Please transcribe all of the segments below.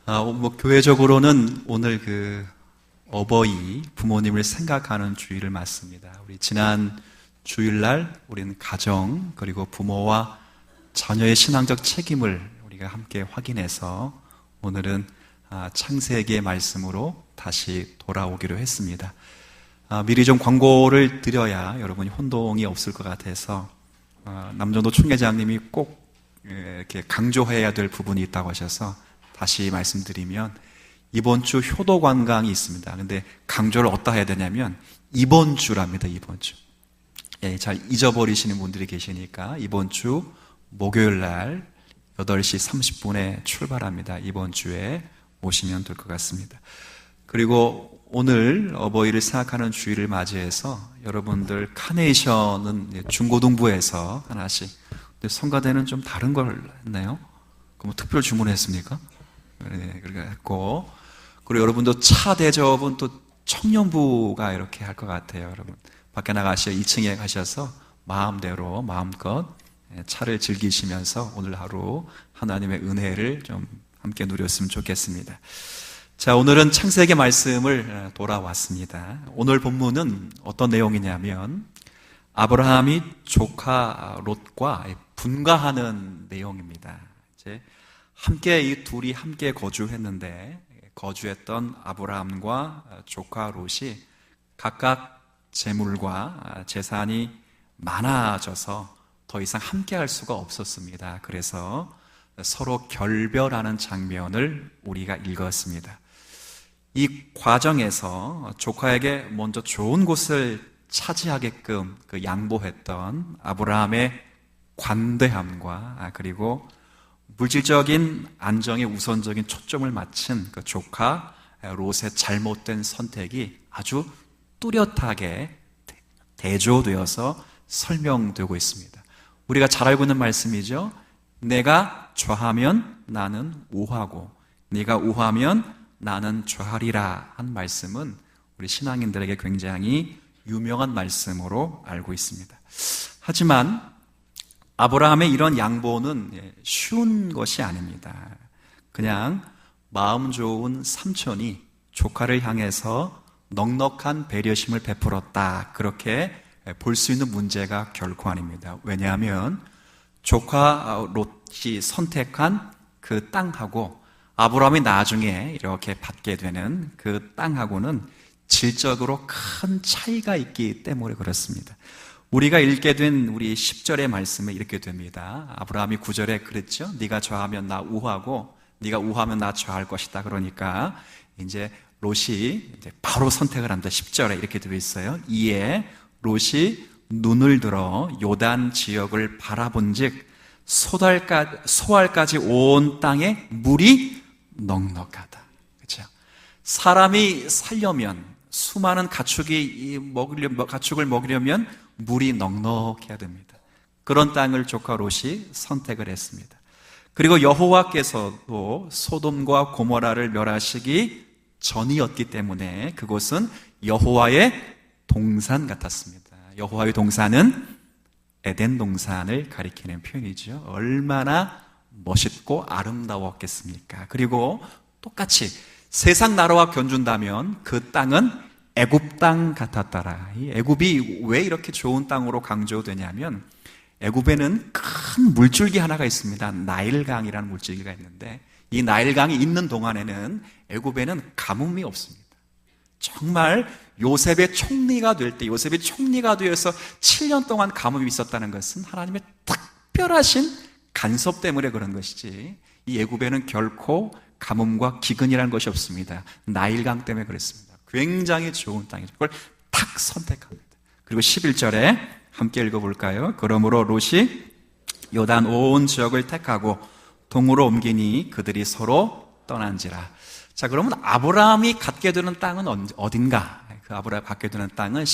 교회적으로는 오늘 어버이 부모님을 생각하는 주일을 맞습니다. 우리 지난 주일날 우리는 가정 그리고 부모와 자녀의 신앙적 책임을 우리가 함께 확인해서 오늘은 창세기의 말씀으로 다시 돌아오기로 했습니다. 미리 좀 광고를 드려야 여러분이 혼동이 없을 것 같아서 남정도 총회장님이 꼭 이렇게 강조해야 될 부분이 있다고 하셔서 다시 말씀드리면 이번 주 효도 관광이 있습니다. 근데 강조를 어디다 해야 되냐면 이번 주랍니다. 이번 주. 잘 잊어버리시는 분들이 계시니까 이번 주 목요일 날 8시 30분에 출발합니다. 이번 주에 오시면 될 것 같습니다. 그리고 오늘 어버이를 생각하는 주일을 맞이해서 여러분들 카네이션은 중고등부에서 하나씩, 근데 성가대는 좀 다른 걸 했나요? 그럼 특별 주문했습니까? 네, 그렇게 했고, 그리고 여러분도 차 대접은 또 청년부가 이렇게 할 것 같아요. 여러분 밖에 나가셔 2층에 가셔서 마음대로 마음껏 차를 즐기시면서 오늘 하루 하나님의 은혜를 좀 함께 누렸으면 좋겠습니다. 자, 오늘은 창세기 말씀을 돌아왔습니다. 오늘 본문은 어떤 내용이냐면 아브라함이 조카 롯과 분가하는 내용입니다. 이제 함께 이 둘이 함께 거주했는데 거주했던 아브라함과 조카 롯이 각각 재물과 재산이 많아져서 더 이상 함께 할 수가 없었습니다. 그래서 서로 결별하는 장면을 우리가 읽었습니다. 이 과정에서 조카에게 먼저 좋은 곳을 차지하게끔 양보했던 아브라함의 관대함과 그리고 물질적인 안정에 우선적인 초점을 맞춘 조카 롯의 잘못된 선택이 아주 뚜렷하게 대조되어서 설명되고 있습니다. 우리가 잘 알고 있는 말씀이죠. 내가 좌하면 나는 우하고 네가 우하면 나는 좌하리라 한 말씀은 우리 신앙인들에게 굉장히 유명한 말씀으로 알고 있습니다. 하지만 아브라함의 이런 양보는 쉬운 것이 아닙니다. 그냥 마음 좋은 삼촌이 조카를 향해서 넉넉한 배려심을 베풀었다, 그렇게 볼 수 있는 문제가 결코 아닙니다. 왜냐하면 조카 롯이 선택한 그 땅하고 아브라함이 나중에 이렇게 받게 되는 그 땅하고는 질적으로 큰 차이가 있기 때문에 그렇습니다. 우리가 읽게 된 우리 10절의 말씀에 이렇게 됩니다. 아브라함이 9절에 그랬죠. 네가 좌하면 나 우하고 네가 우하면 나 좌할 것이다. 그러니까 이제 롯이 이제 바로 선택을 한다. 10절에 이렇게 되어 있어요. 이에 롯이 눈을 들어 요단 지역을 바라본즉 소알까지 온 땅에 물이 넉넉하다. 그렇죠? 사람이 살려면 수많은 가축을 먹이려면 물이 넉넉해야 됩니다. 그런 땅을 조카 롯이 선택을 했습니다. 그리고 여호와께서도 소돔과 고모라를 멸하시기 전이었기 때문에 그곳은 여호와의 동산 같았습니다. 여호와의 동산은 에덴 동산을 가리키는 표현이죠. 얼마나 멋있고 아름다웠겠습니까? 그리고 똑같이 세상 나라와 견준다면 그 땅은 애굽 땅 같았더라. 이 애굽이 왜 이렇게 좋은 땅으로 강조되냐면 애굽에는 큰 물줄기 하나가 있습니다. 나일강이라는 물줄기가 있는데 이 나일강이 있는 동안에는 애굽에는 가뭄이 없습니다. 정말 요셉의 총리가 될 때, 요셉이 총리가 되어서 7년 동안 가뭄이 있었다는 것은 하나님의 특별하신 간섭 때문에 그런 것이지 이 애굽에는 결코 가뭄과 기근이라는 것이 없습니다. 나일강 때문에 그랬습니다. 굉장히 좋은 땅이죠. 그걸 탁 선택합니다. 그리고 11절에 함께 읽어볼까요? 그러므로 롯이 요단 온 지역을 택하고 동으로 ом기니 그들이 서로 떠난지라. 자, 그러면 아브라함이 갖게 되는 땅은 어딘가? 그 아브라함이 갖게 되는 땅은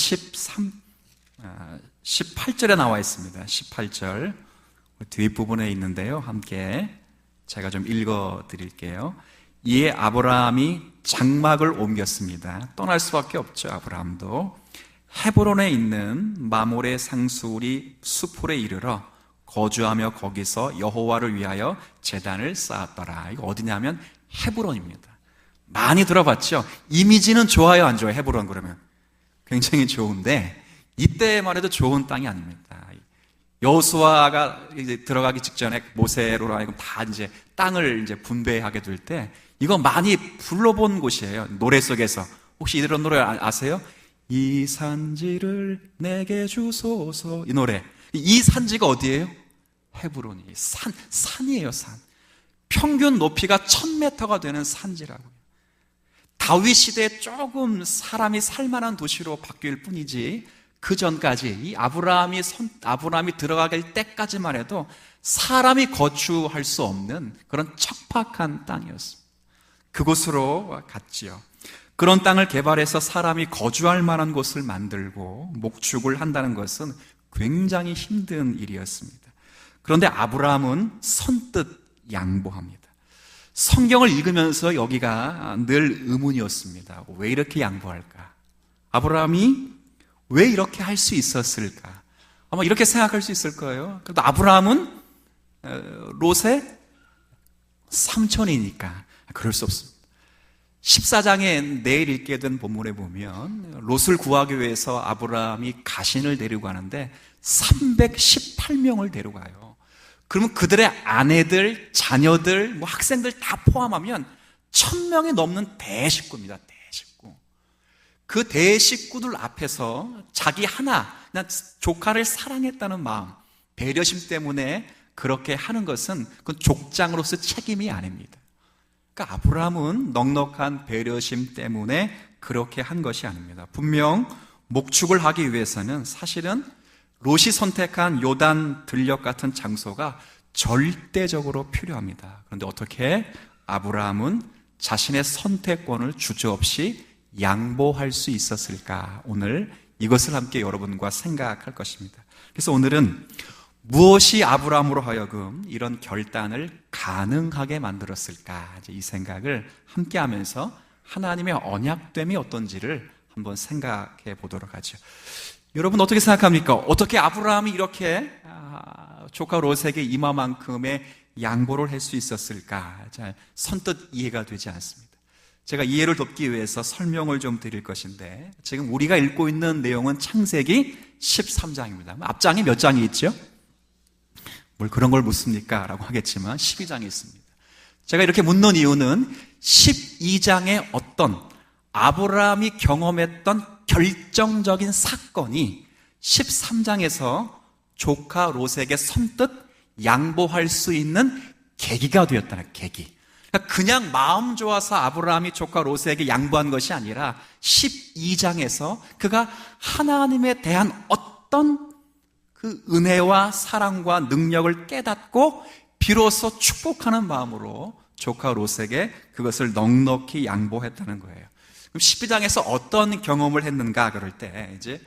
18절에 나와 있습니다. 18절 뒷부분에 있는데요. 함께 제가 좀 읽어 드릴게요. 이에 아브라함이 장막을 옮겼습니다. 떠날 수밖에 없죠. 아브라함도 헤브론에 있는 마몰의 상수리 수풀에 이르러 거주하며 거기서 여호와를 위하여 제단을 쌓았더라. 이거 어디냐면 헤브론입니다. 많이 들어봤죠? 이미지는 좋아요, 안 좋아요? 헤브론 그러면 굉장히 좋은데 이때만 해도 좋은 땅이 아닙니다. 여호수아가 이제 들어가기 직전에 모세로 하여금 다 이제 땅을 이제 분배하게 될 때 이거 많이 불러본 곳이에요. 노래 속에서 혹시 이런 노래 아세요? 이 산지를 내게 주소서. 이 노래. 이 산지가 어디예요? 헤브론이. 산이에요, 산. 평균 높이가 1000m가 되는 산지라고요. 다윗 시대에 조금 사람이 살만한 도시로 바뀔 뿐이지 그 전까지 이 아브라함이 들어가길 때까지만 해도 사람이 거주할 수 없는 그런 척박한 땅이었습니다. 그곳으로 갔지요. 그런 땅을 개발해서 사람이 거주할 만한 곳을 만들고 목축을 한다는 것은 굉장히 힘든 일이었습니다. 그런데 아브라함은 선뜻 양보합니다. 성경을 읽으면서 여기가 늘 의문이었습니다. 왜 이렇게 양보할까? 아브라함이 왜 이렇게 할 수 있었을까? 아마 이렇게 생각할 수 있을 거예요. 그래도 아브라함은 롯의 삼촌이니까 그럴 수 없습니다. 14장에 내일 읽게 된 본문에 보면 롯을 구하기 위해서 아브라함이 가신을 데리고 가는데 318명을 데려가요. 그러면 그들의 아내들, 자녀들, 학생들 다 포함하면 1000명이 넘는 대식구입니다. 대식구. 그 대식구들 앞에서 자기 하나, 조카를 사랑했다는 마음, 배려심 때문에 그렇게 하는 것은 그건 족장으로서 책임이 아닙니다. 그러니까 아브라함은 넉넉한 배려심 때문에 그렇게 한 것이 아닙니다. 분명 목축을 하기 위해서는 사실은 롯이 선택한 요단 들녘 같은 장소가 절대적으로 필요합니다. 그런데 어떻게 아브라함은 자신의 선택권을 주저없이 양보할 수 있었을까? 오늘 이것을 함께 여러분과 생각할 것입니다. 그래서 오늘은 무엇이 아브라함으로 하여금 이런 결단을 가능하게 만들었을까? 이 생각을 함께 하면서 하나님의 언약됨이 어떤지를 한번 생각해 보도록 하죠. 여러분 어떻게 생각합니까? 어떻게 아브라함이 이렇게 조카 롯에게 이마만큼의 양보를 할 수 있었을까? 잘 선뜻 이해가 되지 않습니다. 제가 이해를 돕기 위해서 설명을 좀 드릴 것인데 지금 우리가 읽고 있는 내용은 창세기 13장입니다. 앞장에 몇 장이 있죠? 뭘 그런 걸 묻습니까? 라고 하겠지만 12장이 있습니다. 제가 이렇게 묻는 이유는 12장의 어떤 아브라함이 경험했던 결정적인 사건이 13장에서 조카 롯에게 선뜻 양보할 수 있는 계기가 되었다는 계기. 그러니까 그냥 마음 좋아서 아브라함이 조카 롯에게 양보한 것이 아니라 12장에서 그가 하나님에 대한 어떤 그 은혜와 사랑과 능력을 깨닫고 비로소 축복하는 마음으로 조카 롯에게 그것을 넉넉히 양보했다는 거예요. 그럼 12장에서 어떤 경험을 했는가 그럴 때 이제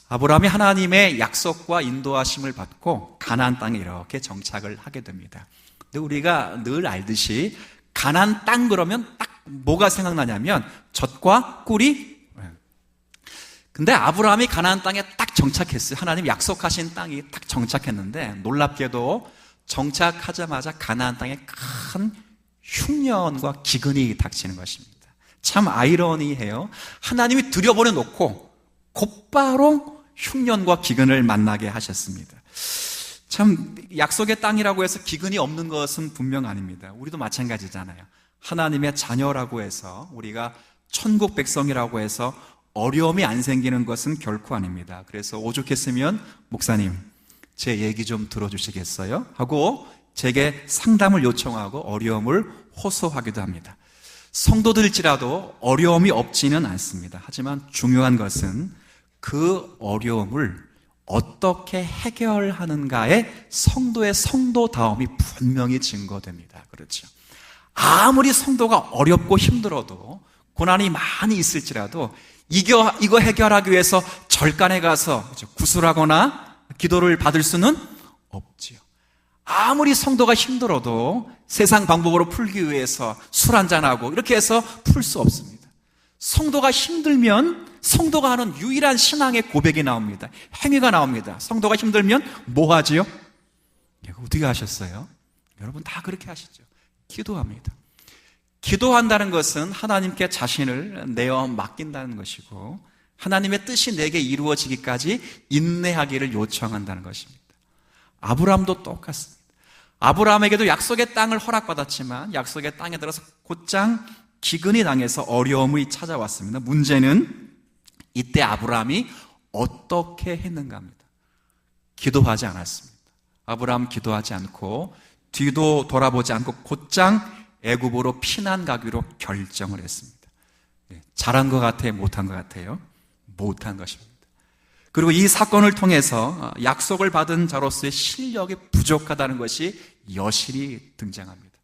아브라함이 하나님의 약속과 인도하심을 받고 가나안 땅에 이렇게 정착을 하게 됩니다. 근데 우리가 늘 알듯이 가나안 땅 그러면 딱 뭐가 생각나냐면 젖과 꿀이. 근데 아브라함이 가나안 땅에 딱 정착했어요. 하나님 약속하신 땅이 딱 정착했는데 놀랍게도 정착하자마자 가나안 땅에 큰 흉년과 기근이 닥치는 것입니다. 참 아이러니해요. 하나님이 들여보내 놓고 곧바로 흉년과 기근을 만나게 하셨습니다. 참 약속의 땅이라고 해서 기근이 없는 것은 분명 아닙니다. 우리도 마찬가지잖아요. 하나님의 자녀라고 해서 우리가 천국 백성이라고 해서 어려움이 안 생기는 것은 결코 아닙니다. 그래서 오죽했으면 목사님 제 얘기 좀 들어주시겠어요? 하고 제게 상담을 요청하고 어려움을 호소하기도 합니다. 성도들일지라도 어려움이 없지는 않습니다. 하지만 중요한 것은 그 어려움을 어떻게 해결하는가에 성도의 성도다움이 분명히 증거됩니다. 그렇죠. 아무리 성도가 어렵고 힘들어도 고난이 많이 있을지라도 이거 해결하기 위해서 절간에 가서 구술하거나 기도를 받을 수는 없지요. 아무리 성도가 힘들어도 세상 방법으로 풀기 위해서 술 한잔하고 이렇게 해서 풀 수 없습니다. 성도가 힘들면 성도가 하는 유일한 신앙의 고백이 나옵니다. 행위가 나옵니다. 성도가 힘들면 뭐 하지요? 어떻게 하셨어요? 여러분 다 그렇게 하시죠. 기도합니다. 기도한다는 것은 하나님께 자신을 내어 맡긴다는 것이고 하나님의 뜻이 내게 이루어지기까지 인내하기를 요청한다는 것입니다. 아브라함도 똑같습니다. 아브라함에게도 약속의 땅을 허락받았지만 약속의 땅에 들어서 곧장 기근이 당해서 어려움이 찾아왔습니다. 문제는 이때 아브라함이 어떻게 했는가 합니다. 기도하지 않았습니다. 아브라함 기도하지 않고 뒤도 돌아보지 않고 곧장 애굽으로 피난 가기로 결정을 했습니다. 잘한 것 같아요? 못한 것 같아요? 못한 것입니다. 그리고 이 사건을 통해서 약속을 받은 자로서의 실력이 부족하다는 것이 여실히 등장합니다.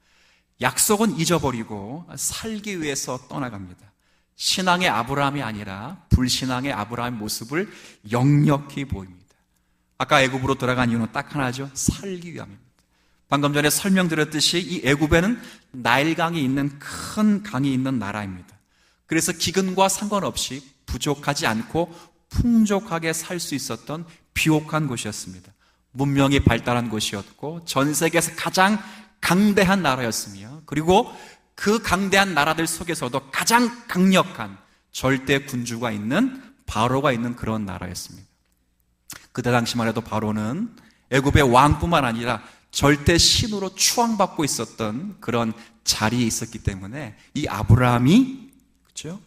약속은 잊어버리고 살기 위해서 떠나갑니다. 신앙의 아브라함이 아니라 불신앙의 아브라함의 모습을 역력히 보입니다. 아까 애굽으로 들어간 이유는 딱 하나죠. 살기 위함입니다. 방금 전에 설명드렸듯이 이 애굽에는 나일강이 있는 큰 강이 있는 나라입니다. 그래서 기근과 상관없이 부족하지 않고 풍족하게 살 수 있었던 비옥한 곳이었습니다. 문명이 발달한 곳이었고 전 세계에서 가장 강대한 나라였으며 그리고 그 강대한 나라들 속에서도 가장 강력한 절대 군주가 있는 바로가 있는 그런 나라였습니다. 그때 당시만 해도 바로는 애굽의 왕뿐만 아니라 절대 신으로 추앙받고 있었던 그런 자리에 있었기 때문에 이 아브라함이 그렇죠?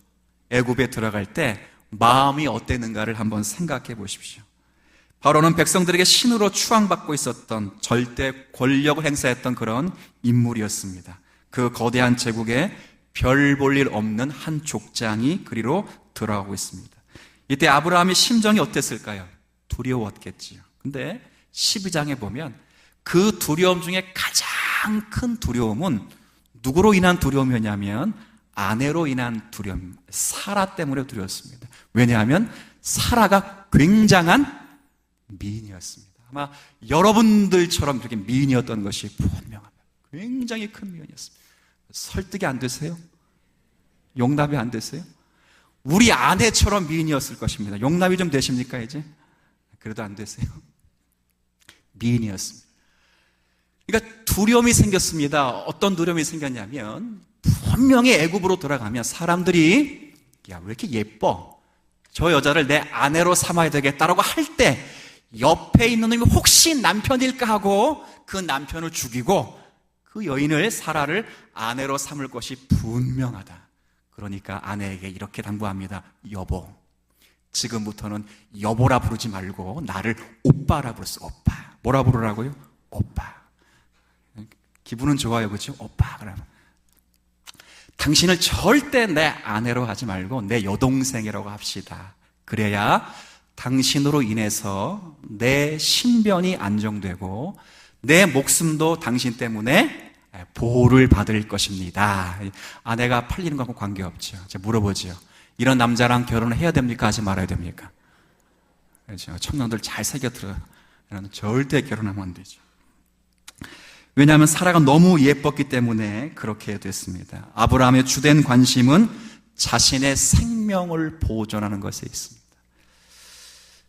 애굽에 들어갈 때 마음이 어땠는가를 한번 생각해 보십시오. 바로는 백성들에게 신으로 추앙받고 있었던 절대 권력을 행사했던 그런 인물이었습니다. 그 거대한 제국에 별 볼 일 없는 한 족장이 그리로 들어가고 있습니다. 이때 아브라함의 심정이 어땠을까요? 두려웠겠지요. 근데 12장에 보면 그 두려움 중에 가장 큰 두려움은 누구로 인한 두려움이었냐면 아내로 인한 두려움, 사라 때문에 두려웠습니다. 왜냐하면 사라가 굉장한 미인이었습니다. 아마 여러분들처럼 그렇게 미인이었던 것이 분명합니다. 굉장히 큰 미인이었습니다. 설득이 안 되세요? 용납이 안 되세요? 우리 아내처럼 미인이었을 것입니다. 용납이 좀 되십니까 이제? 그래도 안 되세요? 미인이었습니다. 그러니까 두려움이 생겼습니다. 어떤 두려움이 생겼냐면 분명히 애굽으로 돌아가면 사람들이 야, 왜 이렇게 예뻐? 저 여자를 내 아내로 삼아야 되겠다라고 할 때 옆에 있는 놈이 혹시 남편일까 하고 그 남편을 죽이고 그 여인을 사라를 아내로 삼을 것이 분명하다. 그러니까 아내에게 이렇게 당부합니다. 여보, 지금부터는 여보라 부르지 말고 나를 오빠라 부르세요. 오빠. 뭐라 부르라고요? 오빠. 기분은 좋아요, 그렇죠? 오빠. 그러면 당신을 절대 내 아내로 하지 말고 내 여동생이라고 합시다. 그래야 당신으로 인해서 내 신변이 안정되고 내 목숨도 당신 때문에 보호를 받을 것입니다. 아내가 팔리는 거하고 관계없죠. 제가 물어보죠. 이런 남자랑 결혼을 해야 됩니까? 하지 말아야 됩니까? 그렇죠. 청년들 잘 새겨 들어요. 절대 결혼하면 안 되죠. 왜냐하면 사라가 너무 예뻤기 때문에 그렇게 됐습니다. 아브라함의 주된 관심은 자신의 생명을 보존하는 것에 있습니다.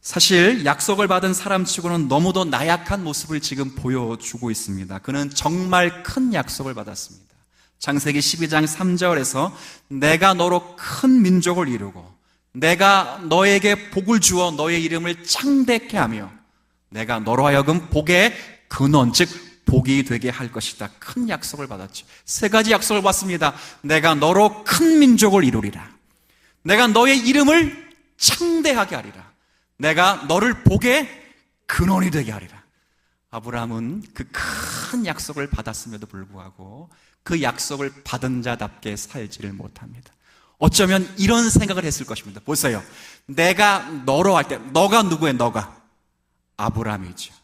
사실 약속을 받은 사람치고는 너무도 나약한 모습을 지금 보여주고 있습니다. 그는 정말 큰 약속을 받았습니다. 창세기 12장 3절에서 내가 너로 큰 민족을 이루고 내가 너에게 복을 주어 너의 이름을 창대케 하며 내가 너로 하여금 복의 근원 즉 복이 되게 할 것이다. 큰 약속을 받았죠. 세 가지 약속을 받습니다. 내가 너로 큰 민족을 이루리라. 내가 너의 이름을 창대하게 하리라. 내가 너를 복의 근원이 되게 하리라. 아브라함은 그 큰 약속을 받았음에도 불구하고 그 약속을 받은 자답게 살지를 못합니다. 어쩌면 이런 생각을 했을 것입니다. 보세요. 내가 너로 할 때 너가 누구예요? 너가 아브라함이죠.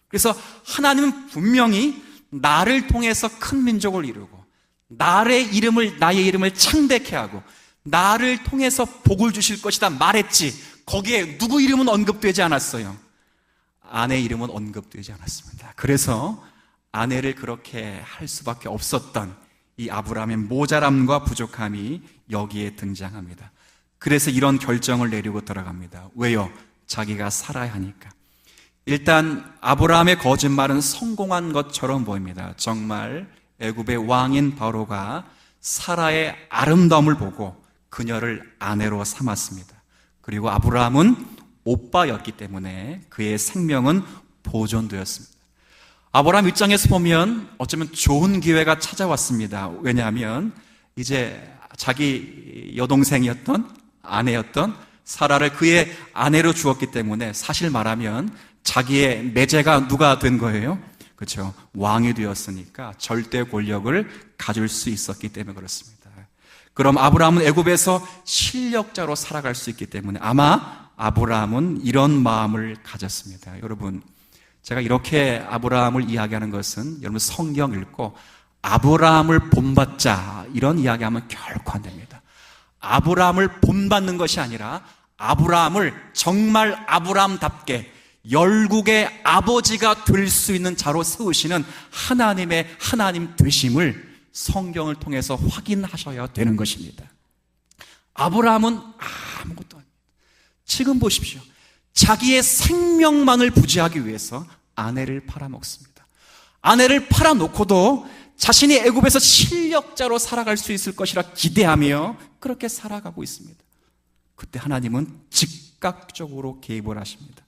그래서 하나님은 분명히 나를 통해서 큰 민족을 이루고 나의 이름을 창대케 하고 나를 통해서 복을 주실 것이다 말했지. 거기에 누구 이름은 언급되지 않았어요. 아내 이름은 언급되지 않았습니다. 그래서 아내를 그렇게 할 수밖에 없었던 이 아브라함의 모자람과 부족함이 여기에 등장합니다. 그래서 이런 결정을 내리고 들어갑니다. 왜요? 자기가 살아야 하니까. 일단 아브라함의 거짓말은 성공한 것처럼 보입니다. 정말 애굽의 왕인 바로가 사라의 아름다움을 보고 그녀를 아내로 삼았습니다. 그리고 아브라함은 오빠였기 때문에 그의 생명은 보존되었습니다. 아브라함 입장에서 보면 어쩌면 좋은 기회가 찾아왔습니다. 왜냐하면 이제 자기 여동생이었던 아내였던 사라를 그의 아내로 주었기 때문에 사실 말하면 자기의 매제가 누가 된 거예요? 그렇죠. 왕이 되었으니까 절대 권력을 가질 수 있었기 때문에 그렇습니다. 그럼 아브라함은 애굽에서 실력자로 살아갈 수 있기 때문에 아마 아브라함은 이런 마음을 가졌습니다. 여러분, 제가 이렇게 아브라함을 이야기하는 것은 여러분 성경 읽고 아브라함을 본받자 이런 이야기하면 결코 안 됩니다. 아브라함을 본받는 것이 아니라 아브라함을 정말 아브라함답게 열국의 아버지가 될 수 있는 자로 세우시는 하나님의 하나님 되심을 성경을 통해서 확인하셔야 되는 것입니다. 아브라함은 아무것도 아닙니다. 지금 보십시오. 자기의 생명만을 부지하기 위해서 아내를 팔아먹습니다. 아내를 팔아놓고도 자신이 애굽에서 실력자로 살아갈 수 있을 것이라 기대하며 그렇게 살아가고 있습니다. 그때 하나님은 즉각적으로 개입을 하십니다.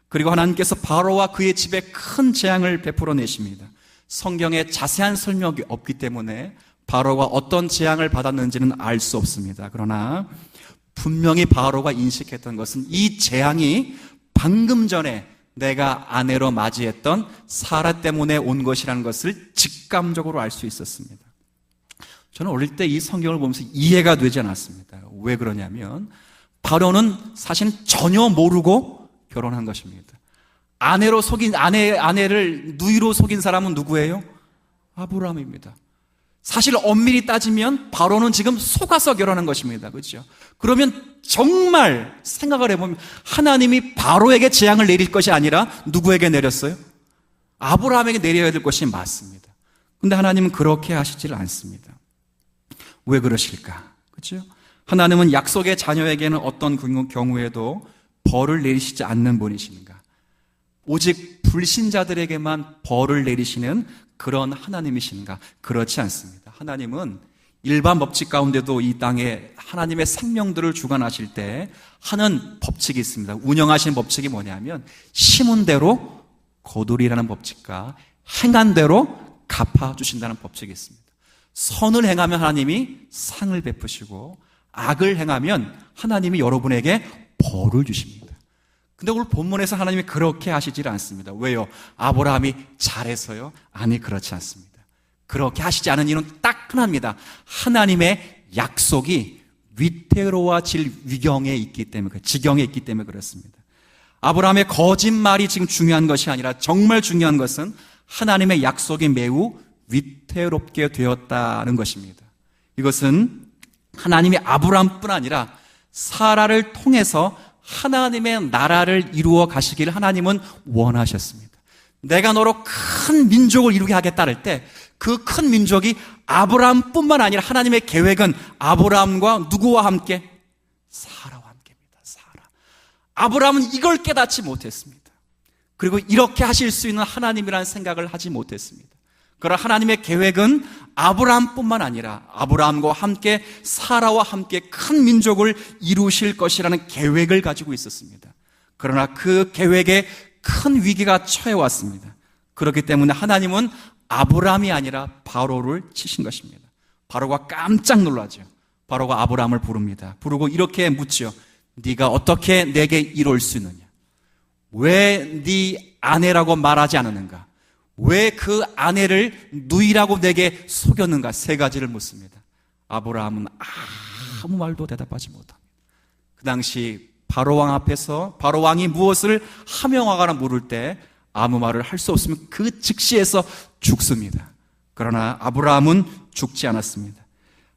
그리고 하나님께서 바로와 그의 집에 큰 재앙을 베풀어 내십니다. 성경에 자세한 설명이 없기 때문에 바로가 어떤 재앙을 받았는지는 알 수 없습니다. 그러나 분명히 바로가 인식했던 것은 이 재앙이 방금 전에 내가 아내로 맞이했던 사라 때문에 온 것이라는 것을 직감적으로 알 수 있었습니다. 저는 어릴 때 이 성경을 보면서 이해가 되지 않았습니다. 왜 그러냐면 바로는 사실은 전혀 모르고 결혼한 것입니다. 아내로 속인 아내를 누이로 속인 사람은 누구예요? 아브라함입니다. 사실 엄밀히 따지면 바로는 지금 속아서 결혼한 것입니다. 그렇죠? 그러면 정말 생각을 해보면 하나님이 바로에게 재앙을 내릴 것이 아니라 누구에게 내렸어요? 아브라함에게 내려야 될 것이 맞습니다. 근데 하나님은 그렇게 하시질 않습니다. 왜 그러실까? 그렇죠? 하나님은 약속의 자녀에게는 어떤 경우에도 벌을 내리시지 않는 분이신가? 오직 불신자들에게만 벌을 내리시는 그런 하나님이신가? 그렇지 않습니다. 하나님은 일반 법칙 가운데도 이 땅에 하나님의 생명들을 주관하실 때 하는 법칙이 있습니다. 운영하신 법칙이 뭐냐면 심은 대로 거두리라는 법칙과 행한 대로 갚아주신다는 법칙이 있습니다. 선을 행하면 하나님이 상을 베푸시고 악을 행하면 하나님이 여러분에게 벌을 주십니다. 근데 오늘 본문에서 하나님이 그렇게 하시질 않습니다. 왜요? 아브라함이 잘해서요? 아니, 그렇지 않습니다. 그렇게 하시지 않은 이유는 딱 하나입니다. 하나님의 약속이 위태로워질 위경에 있기 때문에, 지경에 있기 때문에 그렇습니다. 아브라함의 거짓말이 지금 중요한 것이 아니라 정말 중요한 것은 하나님의 약속이 매우 위태롭게 되었다는 것입니다. 이것은 하나님이 아브라함뿐 아니라 사라를 통해서 하나님의 나라를 이루어 가시기를 하나님은 원하셨습니다. 내가 너로 큰 민족을 이루게 하겠다 할 때 그 큰 민족이 아브라함뿐만 아니라 하나님의 계획은 아브라함과 누구와 함께? 사라와 함께입니다. 사라. 아브라함은 이걸 깨닫지 못했습니다. 그리고 이렇게 하실 수 있는 하나님이라는 생각을 하지 못했습니다. 그러나 하나님의 계획은 아브라함뿐만 아니라 아브라함과 함께 사라와 함께 큰 민족을 이루실 것이라는 계획을 가지고 있었습니다. 그러나 그 계획에 큰 위기가 처해왔습니다. 그렇기 때문에 하나님은 아브라함이 아니라 바로를 치신 것입니다. 바로가 깜짝 놀라죠. 바로가 아브라함을 부릅니다. 부르고 이렇게 묻죠. 네가 어떻게 내게 이룰 수 있느냐? 왜 네 아내라고 말하지 않았는가? 왜 그 아내를 누이라고 내게 속였는가? 세 가지를 묻습니다. 아브라함은 아무 말도 대답하지 못합니다. 그 당시 바로왕 앞에서 바로왕이 무엇을 하명하거나 물을 때 아무 말을 할 수 없으면 그 즉시에서 죽습니다. 그러나 아브라함은 죽지 않았습니다.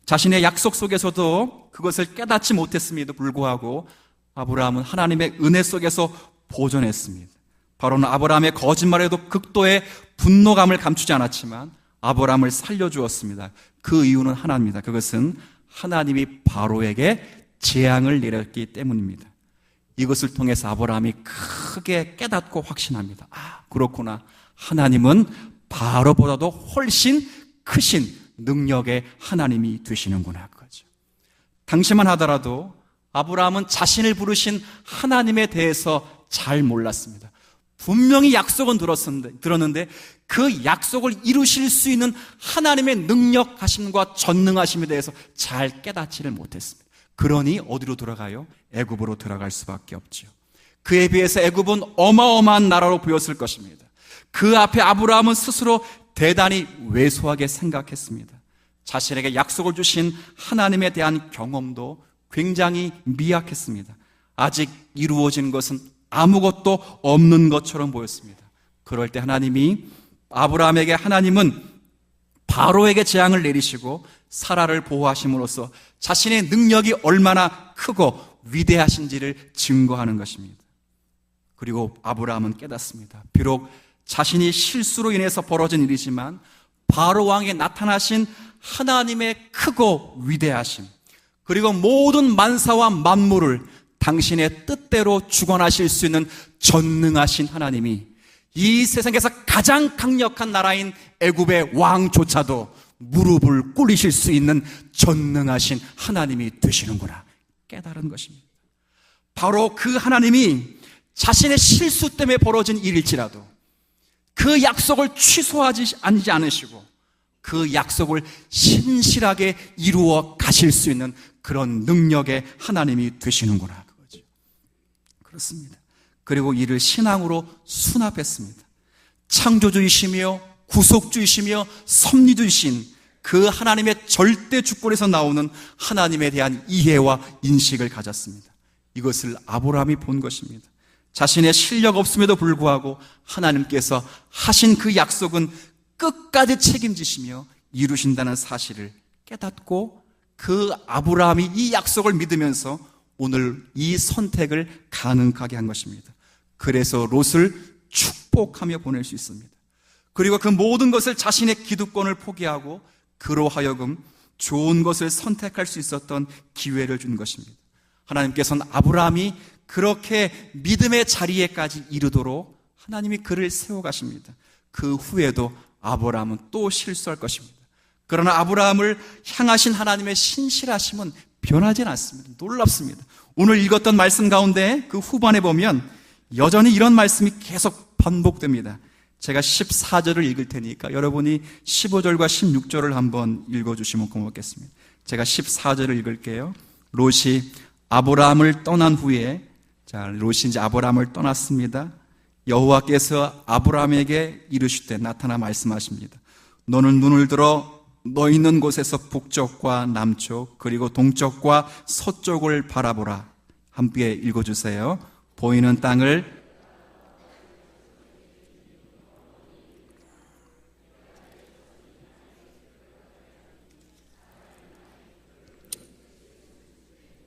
자신의 약속 속에서도 그것을 깨닫지 못했음에도 불구하고 아브라함은 하나님의 은혜 속에서 보존했습니다. 바로는 아브라함의 거짓말에도 극도의 분노감을 감추지 않았지만 아브라함을 살려주었습니다. 그 이유는 하나입니다. 그것은 하나님이 바로에게 재앙을 내렸기 때문입니다. 이것을 통해서 아브라함이 크게 깨닫고 확신합니다. 그렇구나. 하나님은 바로보다도 훨씬 크신 능력의 하나님이 되시는구나 그거죠. 당시만 하더라도 아브라함은 자신을 부르신 하나님에 대해서 잘 몰랐습니다. 분명히 약속은 들었는데 그 약속을 이루실 수 있는 하나님의 능력하심과 전능하심에 대해서 잘 깨닫지를 못했습니다. 그러니 어디로 돌아가요? 애굽으로 들어갈 수밖에 없죠. 그에 비해서 애굽은 어마어마한 나라로 보였을 것입니다. 그 앞에 아브라함은 스스로 대단히 왜소하게 생각했습니다. 자신에게 약속을 주신 하나님에 대한 경험도 굉장히 미약했습니다. 아직 이루어진 것은 아무것도 없는 것처럼 보였습니다. 그럴 때 하나님은 바로에게 재앙을 내리시고 사라를 보호하심으로써 자신의 능력이 얼마나 크고 위대하신지를 증거하는 것입니다. 그리고 아브라함은 깨닫습니다. 비록 자신이 실수로 인해서 벌어진 일이지만 바로 왕에 나타나신 하나님의 크고 위대하심, 그리고 모든 만사와 만물을 당신의 뜻대로 주관하실 수 있는 전능하신 하나님이 이 세상에서 가장 강력한 나라인 애굽의 왕조차도 무릎을 꿇으실 수 있는 전능하신 하나님이 되시는구나 깨달은 것입니다. 바로 그 하나님이 자신의 실수 때문에 벌어진 일일지라도 그 약속을 취소하지 않으시고 그 약속을 신실하게 이루어 가실 수 있는 그런 능력의 하나님이 되시는구나 그거죠. 그렇습니다. 그리고 이를 신앙으로 수납했습니다. 창조주이시며 구속주이시며 섭리주이신 그 하나님의 절대 주권에서 나오는 하나님에 대한 이해와 인식을 가졌습니다. 이것을 아브라함이 본 것입니다. 자신의 실력 없음에도 불구하고 하나님께서 하신 그 약속은 끝까지 책임지시며 이루신다는 사실을 깨닫고 그 아브라함이 이 약속을 믿으면서 오늘 이 선택을 가능하게 한 것입니다. 그래서 롯을 축복하며 보낼 수 있습니다. 그리고 그 모든 것을 자신의 기득권을 포기하고 그로 하여금 좋은 것을 선택할 수 있었던 기회를 준 것입니다. 하나님께서는 아브라함이 그렇게 믿음의 자리에까지 이르도록 하나님이 그를 세워가십니다. 그 후에도 아브라함은 또 실수할 것입니다. 그러나 아브라함을 향하신 하나님의 신실하심은 변하지 않습니다. 놀랍습니다. 오늘 읽었던 말씀 가운데 그 후반에 보면 여전히 이런 말씀이 계속 반복됩니다. 제가 14절을 읽을 테니까 여러분이 15절과 16절을 한번 읽어주시면 고맙겠습니다. 제가 14절을 읽을게요. 롯이 아브라함을 떠난 후에, 롯이 이제 아브라함을 떠났습니다. 여호와께서 아브라함에게 이르시되 나타나 말씀하십니다. 너는 눈을 들어 너 있는 곳에서 북쪽과 남쪽 그리고 동쪽과 서쪽을 바라보라. 함께 읽어주세요. 보이는 땅을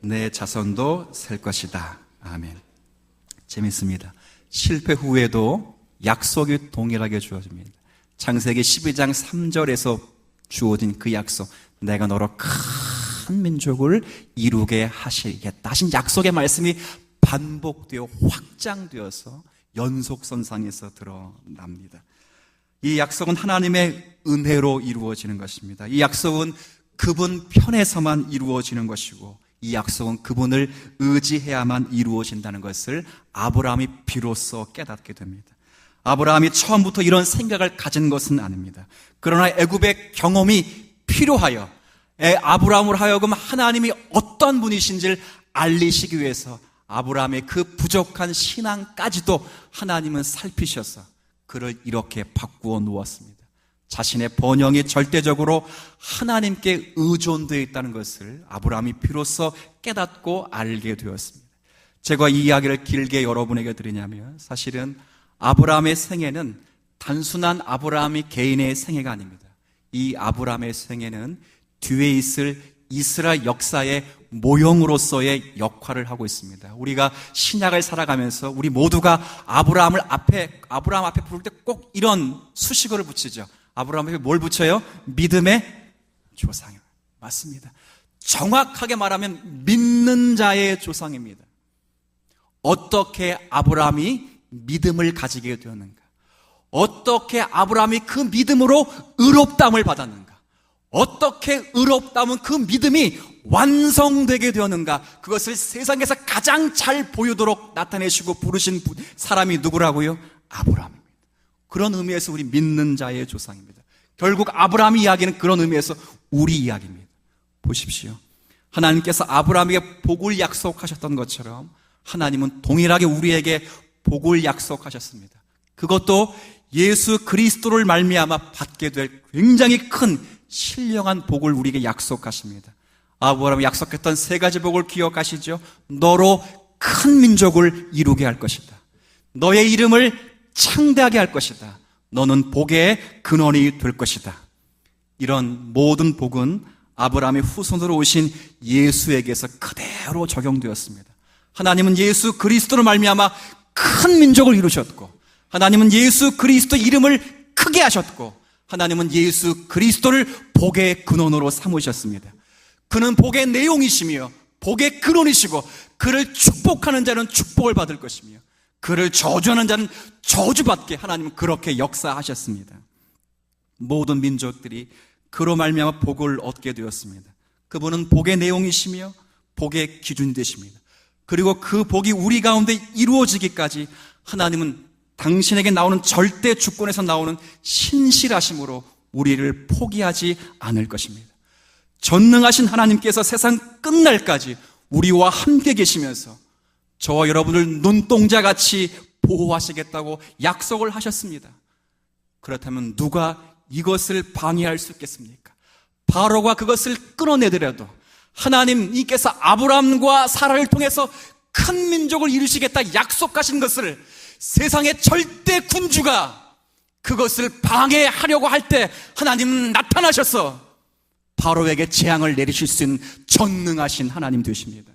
내 자손도 셀 것이다. 아멘. 재밌습니다. 실패 후에도 약속이 동일하게 주어집니다. 창세기 12장 3절에서 주어진 그 약속, 내가 너로 큰 민족을 이루게 하시겠다 하신 약속의 말씀이 반복되어 확장되어서 연속선상에서 드러납니다. 이 약속은 하나님의 은혜로 이루어지는 것입니다. 이 약속은 그분 편에서만 이루어지는 것이고 이 약속은 그분을 의지해야만 이루어진다는 것을 아브라함이 비로소 깨닫게 됩니다. 아브라함이 처음부터 이런 생각을 가진 것은 아닙니다. 그러나 애굽의 경험이 필요하여 아브라함으로 하여금 하나님이 어떤 분이신지를 알리시기 위해서 아브라함의 그 부족한 신앙까지도 하나님은 살피셔서 그를 이렇게 바꾸어 놓았습니다. 자신의 번영이 절대적으로 하나님께 의존되어 있다는 것을 아브라함이 비로소 깨닫고 알게 되었습니다. 제가 이 이야기를 길게 여러분에게 드리냐면 사실은 아브라함의 생애는 단순한 아브라함이 개인의 생애가 아닙니다. 이 아브라함의 생애는 뒤에 있을 이스라엘 역사의 모형으로서의 역할을 하고 있습니다. 우리가 신약을 살아가면서 우리 모두가 아브라함 앞에 부를 때 꼭 이런 수식어를 붙이죠. 아브라함 앞에 뭘 붙여요? 믿음의 조상이요. 맞습니다. 정확하게 말하면 믿는 자의 조상입니다. 어떻게 아브라함이 믿음을 가지게 되었는가? 어떻게 아브라함이 그 믿음으로 의롭다함을 받았는가? 어떻게 의롭다면 그 믿음이 완성되게 되었는가? 그것을 세상에서 가장 잘 보이도록 나타내시고 부르신 사람이 누구라고요? 아브라함입니다. 그런 의미에서 우리 믿는 자의 조상입니다. 결국 아브라함 이야기는 그런 의미에서 우리 이야기입니다. 보십시오. 하나님께서 아브라함에게 복을 약속하셨던 것처럼 하나님은 동일하게 우리에게 복을 약속하셨습니다. 그것도 예수 그리스도를 말미암아 받게 될 굉장히 큰 신령한 복을 우리에게 약속하십니다. 아브라함이 약속했던 세 가지 복을 기억하시죠? 너로 큰 민족을 이루게 할 것이다. 너의 이름을 창대하게 할 것이다. 너는 복의 근원이 될 것이다. 이런 모든 복은 아브라함의 후손으로 오신 예수에게서 그대로 적용되었습니다. 하나님은 예수 그리스도로 말미암아 큰 민족을 이루셨고, 하나님은 예수 그리스도 이름을 크게 하셨고, 하나님은 예수 그리스도를 복의 근원으로 삼으셨습니다. 그는 복의 내용이시며 복의 근원이시고, 그를 축복하는 자는 축복을 받을 것이며 그를 저주하는 자는 저주받게 하나님은 그렇게 역사하셨습니다. 모든 민족들이 그로 말미암아 복을 얻게 되었습니다. 그분은 복의 내용이시며 복의 기준이 되십니다. 그리고 그 복이 우리 가운데 이루어지기까지 하나님은 당신에게 나오는 절대 주권에서 나오는 신실하심으로 우리를 포기하지 않을 것입니다. 전능하신 하나님께서 세상 끝날까지 우리와 함께 계시면서 저와 여러분을 눈동자같이 보호하시겠다고 약속을 하셨습니다. 그렇다면 누가 이것을 방해할 수 있겠습니까? 바로가 그것을 끊어내더라도 하나님께서 아브라함과 사라를 통해서 큰 민족을 이루시겠다 약속하신 것을 세상의 절대 군주가 그것을 방해하려고 할 때 하나님은 나타나셔서 바로에게 재앙을 내리실 수 있는 전능하신 하나님 되십니다.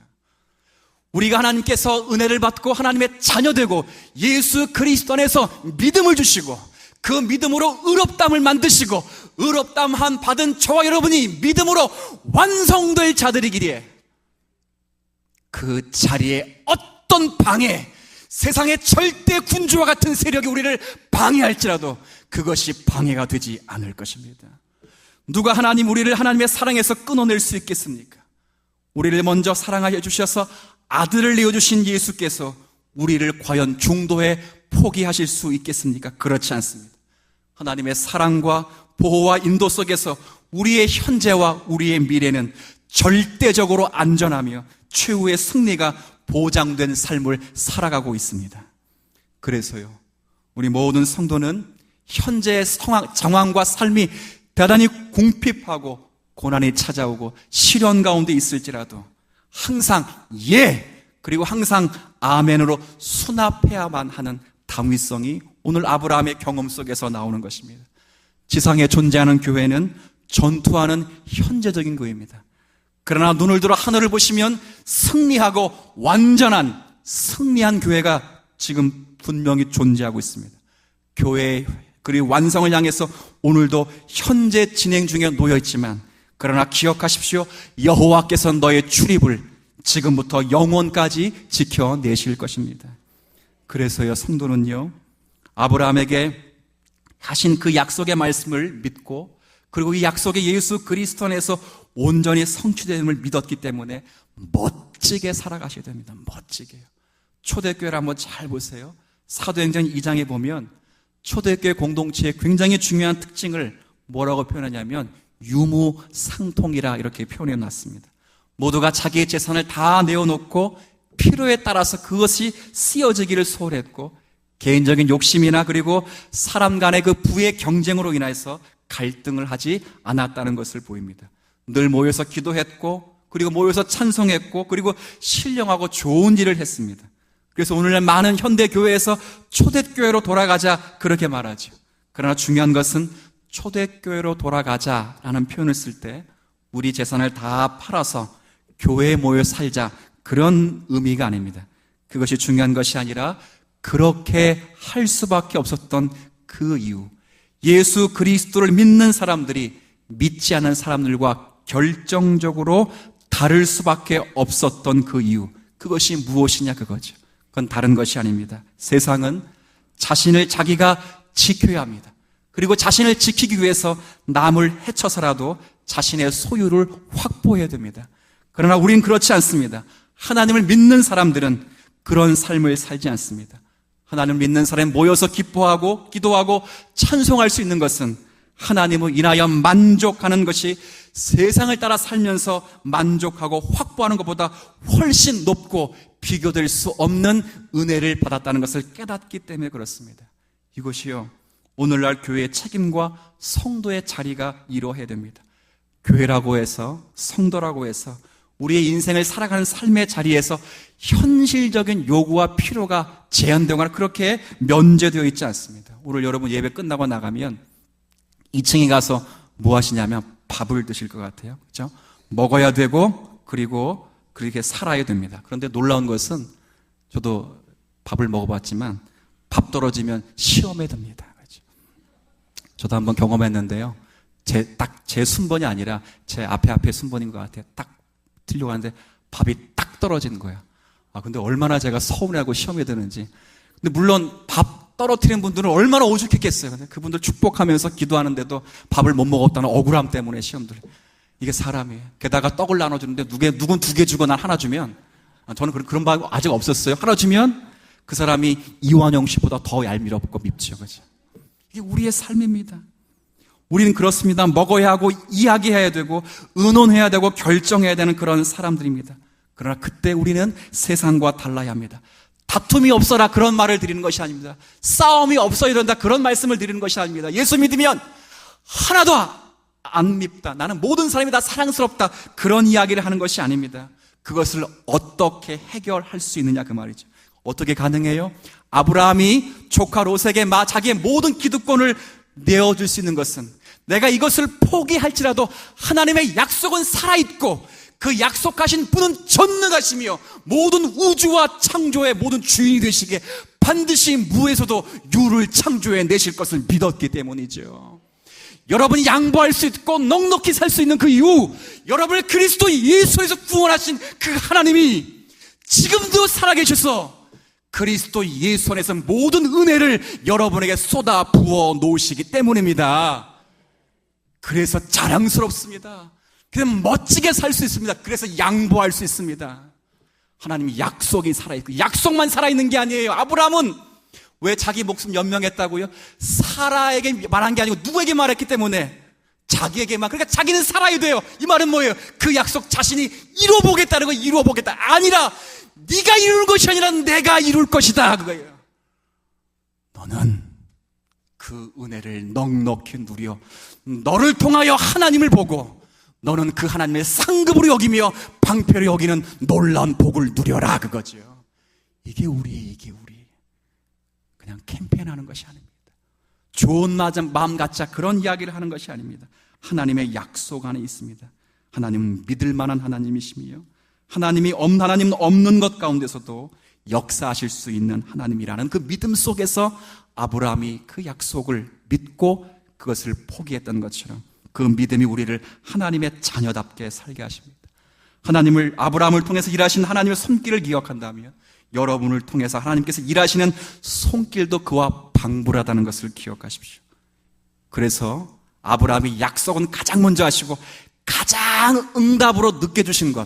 우리가 하나님께서 은혜를 받고 하나님의 자녀되고 예수 그리스도 안에서 믿음을 주시고 그 믿음으로 의롭다함을 만드시고 의롭다함 받은 저와 여러분이 믿음으로 완성될 자들이기에 그 자리에 어떤 방해, 세상의 절대 군주와 같은 세력이 우리를 방해할지라도 그것이 방해가 되지 않을 것입니다. 누가 우리를 하나님의 사랑에서 끊어낼 수 있겠습니까? 우리를 먼저 사랑하여 주셔서 아들을 내어주신 예수께서 우리를 과연 중도에 포기하실 수 있겠습니까? 그렇지 않습니다. 하나님의 사랑과 보호와 인도 속에서 우리의 현재와 우리의 미래는 절대적으로 안전하며 최후의 승리가 보장된 삶을 살아가고 있습니다. 그래서요, 우리 모든 성도는 현재의 상황과 삶이 대단히 궁핍하고 고난이 찾아오고 시련 가운데 있을지라도 항상 예, 그리고 항상 아멘으로 수납해야만 하는 당위성이 오늘 아브라함의 경험 속에서 나오는 것입니다. 지상에 존재하는 교회는 전투하는 현재적인 교회입니다. 그러나 눈을 들어 하늘을 보시면 승리하고 완전한 승리한 교회가 지금 분명히 존재하고 있습니다. 교회의 그리고 완성을 향해서 오늘도 현재 진행 중에 놓여 있지만, 그러나 기억하십시오. 여호와께서 너의 출입을 지금부터 영원까지 지켜내실 것입니다. 그래서요, 성도는요, 아브라함에게 하신 그 약속의 말씀을 믿고, 그리고 이 약속의 예수 그리스도 안에서 온전히 성취됨을 믿었기 때문에 멋지게 살아가셔야 됩니다. 멋지게요. 초대교회를 한번 잘 보세요. 사도행전 2장에 보면 초대교회 공동체의 굉장히 중요한 특징을 뭐라고 표현하냐면 유무상통이라 이렇게 표현해 놨습니다. 모두가 자기의 재산을 다 내어놓고 필요에 따라서 그것이 쓰여지기를 소홀했고, 개인적인 욕심이나 그리고 사람 간의 그 부의 경쟁으로 인해서 갈등을 하지 않았다는 것을 보입니다. 늘 모여서 기도했고, 그리고 모여서 찬송했고, 그리고 신령하고 좋은 일을 했습니다. 그래서 오늘날 많은 현대 교회에서 초대교회로 돌아가자 그렇게 말하죠. 그러나 중요한 것은 초대교회로 돌아가자라는 표현을 쓸 때 우리 재산을 다 팔아서 교회에 모여 살자 그런 의미가 아닙니다. 그것이 중요한 것이 아니라 그렇게 할 수밖에 없었던 그 이유, 예수 그리스도를 믿는 사람들이 믿지 않는 사람들과 결정적으로 다를 수밖에 없었던 그 이유, 그것이 무엇이냐 그거죠. 그건 다른 것이 아닙니다. 세상은 자신을 자기가 지켜야 합니다. 그리고 자신을 지키기 위해서 남을 해쳐서라도 자신의 소유를 확보해야 됩니다. 그러나 우린 그렇지 않습니다. 하나님을 믿는 사람들은 그런 삶을 살지 않습니다. 하나님을 믿는 사람이 모여서 기뻐하고 기도하고 찬송할 수 있는 것은 하나님을 인하여 만족하는 것이 세상을 따라 살면서 만족하고 확보하는 것보다 훨씬 높고 비교될 수 없는 은혜를 받았다는 것을 깨닫기 때문에 그렇습니다. 이것이요, 오늘날 교회의 책임과 성도의 자리가 이루어야 됩니다. 교회라고 해서, 성도라고 해서 우리의 인생을 살아가는 삶의 자리에서 현실적인 요구와 필요가 제한되거나 그렇게 면제되어 있지 않습니다. 오늘 여러분 예배 끝나고 나가면 2층에 가서 뭐 하시냐면 밥을 드실 것 같아요. 그렇죠? 먹어야 되고 그리고 그렇게 살아야 됩니다. 그런데 놀라운 것은 저도 밥을 먹어봤지만 밥 떨어지면 시험에 듭니다. 그렇죠? 저도 한번 경험했는데요. 제 순번이 아니라 제 앞에 순번인 것 같아요. 딱 들려고 하는데 밥이 딱 떨어지는 거야. 근데 얼마나 제가 서운해하고 시험에 드는지. 근데 물론 밥 떨어뜨리는 분들은 얼마나 오죽했겠어요. 근데 그분들 축복하면서 기도하는데도 밥을 못 먹었다는 억울함 때문에 시험들. 이게 사람이에요. 게다가 떡을 나눠주는데 누군 2개 주고 난 하나 주면, 저는 그런 바 아직 없었어요. 하나 주면 그 사람이 이완영 씨보다 더 얄미럽고 밉죠. 그죠? 이게 우리의 삶입니다. 우리는 그렇습니다. 먹어야 하고 이야기해야 되고 의논해야 되고 결정해야 되는 그런 사람들입니다. 그러나 그때 우리는 세상과 달라야 합니다. 다툼이 없어라 그런 말을 드리는 것이 아닙니다. 싸움이 없어야 된다 그런 말씀을 드리는 것이 아닙니다. 예수 믿으면 하나도 안 밉다, 나는 모든 사람이 다 사랑스럽다, 그런 이야기를 하는 것이 아닙니다. 그것을 어떻게 해결할 수 있느냐 그 말이죠. 어떻게 가능해요? 아브라함이 조카 롯에게 자기의 모든 기득권을 내어줄 수 있는 것은, 내가 이것을 포기할지라도 하나님의 약속은 살아있고 그 약속하신 분은 전능하시며 모든 우주와 창조의 모든 주인이 되시기에 반드시 무에서도 유를 창조해 내실 것을 믿었기 때문이죠. 여러분이 양보할 수 있고 넉넉히 살 수 있는 그 이유, 여러분을 그리스도 예수에서 구원하신 그 하나님이 지금도 살아계셔서 그리스도 예수 안에서 모든 은혜를 여러분에게 쏟아 부어 놓으시기 때문입니다. 그래서 자랑스럽습니다. 그래서 멋지게 살 수 있습니다. 그래서 양보할 수 있습니다. 하나님이 약속이 살아있고, 약속만 살아있는 게 아니에요. 아브라함은 왜 자기 목숨 연명했다고요? 사라에게 말한 게 아니고 누구에게 말했기 때문에 자기에게만. 그러니까 자기는 살아야 돼요. 이 말은 뭐예요? 그 약속 자신이 이루어보겠다는 거, 이루어보겠다 아니라 네가 이룰 것이 아니라 내가 이룰 것이다 그거예요. 너는 그 은혜를 넉넉히 누려 너를 통하여 하나님을 보고 너는 그 하나님의 상급으로 여기며 방패로 여기는 놀라운 복을 누려라 그거죠. 이게 우리 그냥 캠페인하는 것이 아닙니다. 좋은 마음 갖자 그런 이야기를 하는 것이 아닙니다. 하나님의 약속 안에 있습니다. 하나님은 믿을 만한 하나님이시며 하나님은 없는 것 가운데서도 역사하실 수 있는 하나님이라는 그 믿음 속에서 아브라함이 그 약속을 믿고 그것을 포기했던 것처럼 그 믿음이 우리를 하나님의 자녀답게 살게 하십니다. 아브라함을 통해서 일하신 하나님의 손길을 기억한다면 여러분을 통해서 하나님께서 일하시는 손길도 그와 방불하다는 것을 기억하십시오. 그래서 아브라함이 약속은 가장 먼저 하시고 가장 응답으로 늦게 주신 것,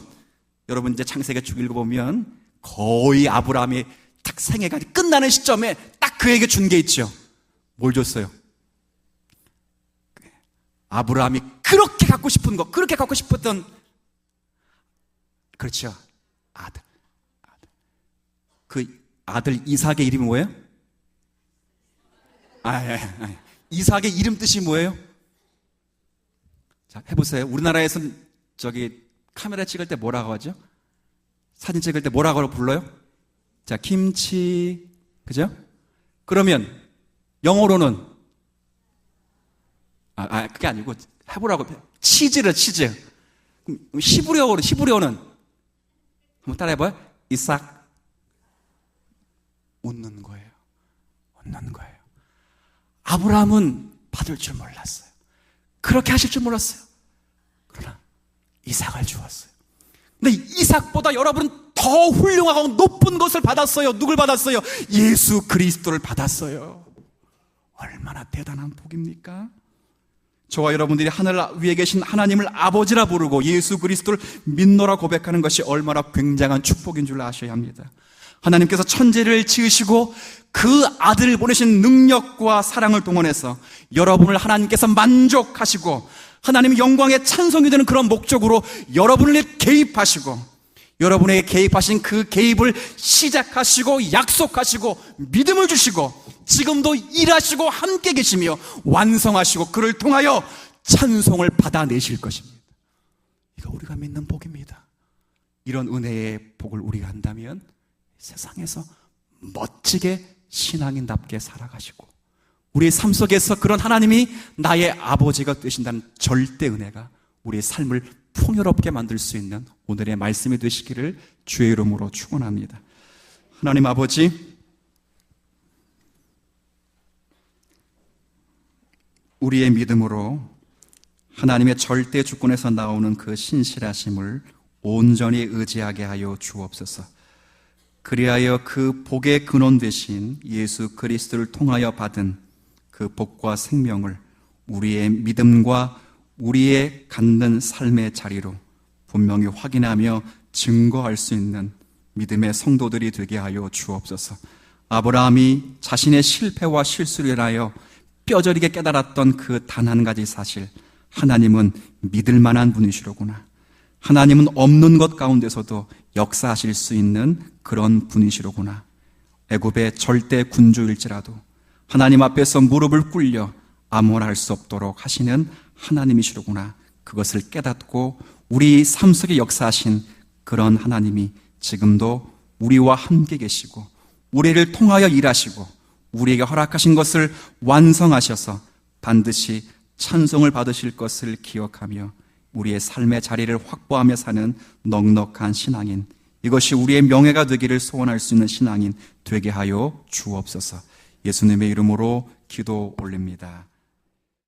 여러분 이제 창세기 쭉 읽어보면 거의 아브라함이 딱 생애가 끝나는 시점에 딱 그에게 준 게 있죠. 뭘 줬어요? 아브라함이 그렇게 갖고 싶은 것, 그렇게 갖고 싶었던, 그렇죠, 아들. 그 아들 이삭의 이름이 뭐예요? 이삭의 이름 뜻이 뭐예요? 자, 해보세요. 우리나라에서는 카메라 찍을 때 뭐라고 하죠? 사진 찍을 때 뭐라고 불러요? 자, 김치, 그죠? 그러면 영어로는 그게 아니고 해보라고. 치즈래, 치즈. 히브리어는 한번 따라해봐요. 이삭. 웃는 거예요. 아브라함은 받을 줄 몰랐어요. 그렇게 하실 줄 몰랐어요. 그러나 이삭을 주었어요. 근데 이삭보다 여러분은 더 훌륭하고 높은 것을 받았어요. 누굴 받았어요? 예수 그리스도를 받았어요. 얼마나 대단한 복입니까? 저와 여러분들이 하늘 위에 계신 하나님을 아버지라 부르고 예수 그리스도를 믿노라 고백하는 것이 얼마나 굉장한 축복인 줄 아셔야 합니다. 하나님께서 천지를 지으시고 그 아들을 보내신 능력과 사랑을 동원해서 여러분을 하나님께서 만족하시고 하나님의 영광에 찬송이 되는 그런 목적으로 여러분을 개입하시고 여러분에게 개입하신 그 개입을 시작하시고 약속하시고 믿음을 주시고 지금도 일하시고 함께 계시며 완성하시고 그를 통하여 찬송을 받아내실 것입니다. 이거 우리가 믿는 복입니다. 이런 은혜의 복을 우리가 한다면 세상에서 멋지게 신앙인답게 살아가시고 우리의 삶 속에서 그런 하나님이 나의 아버지가 되신다는 절대 은혜가 우리의 삶을 풍요롭게 만들 수 있는 오늘의 말씀이 되시기를 주의 이름으로 축원합니다. 하나님 아버지, 우리의 믿음으로 하나님의 절대 주권에서 나오는 그 신실하심을 온전히 의지하게 하여 주옵소서. 그리하여 그 복의 근원 되신 예수 그리스도를 통하여 받은 그 복과 생명을 우리의 믿음과 우리의 갖는 삶의 자리로 분명히 확인하며 증거할 수 있는 믿음의 성도들이 되게 하여 주옵소서. 아브라함이 자신의 실패와 실수를 인하여 뼈저리게 깨달았던 그 단 한 가지 사실, 하나님은 믿을 만한 분이시로구나. 하나님은 없는 것 가운데서도 역사하실 수 있는 그런 분이시로구나. 애굽의 절대 군주일지라도 하나님 앞에서 무릎을 꿇려 아무 말 할 수 없도록 하시는 하나님이시로구나. 그것을 깨닫고 우리 삶 속에 역사하신 그런 하나님이 지금도 우리와 함께 계시고 우리를 통하여 일하시고 우리에게 허락하신 것을 완성하셔서 반드시 찬송을 받으실 것을 기억하며 우리의 삶의 자리를 확보하며 사는 넉넉한 신앙인, 이것이 우리의 명예가 되기를 소원할 수 있는 신앙인 되게 하여 주옵소서. 예수님의 이름으로 기도 올립니다.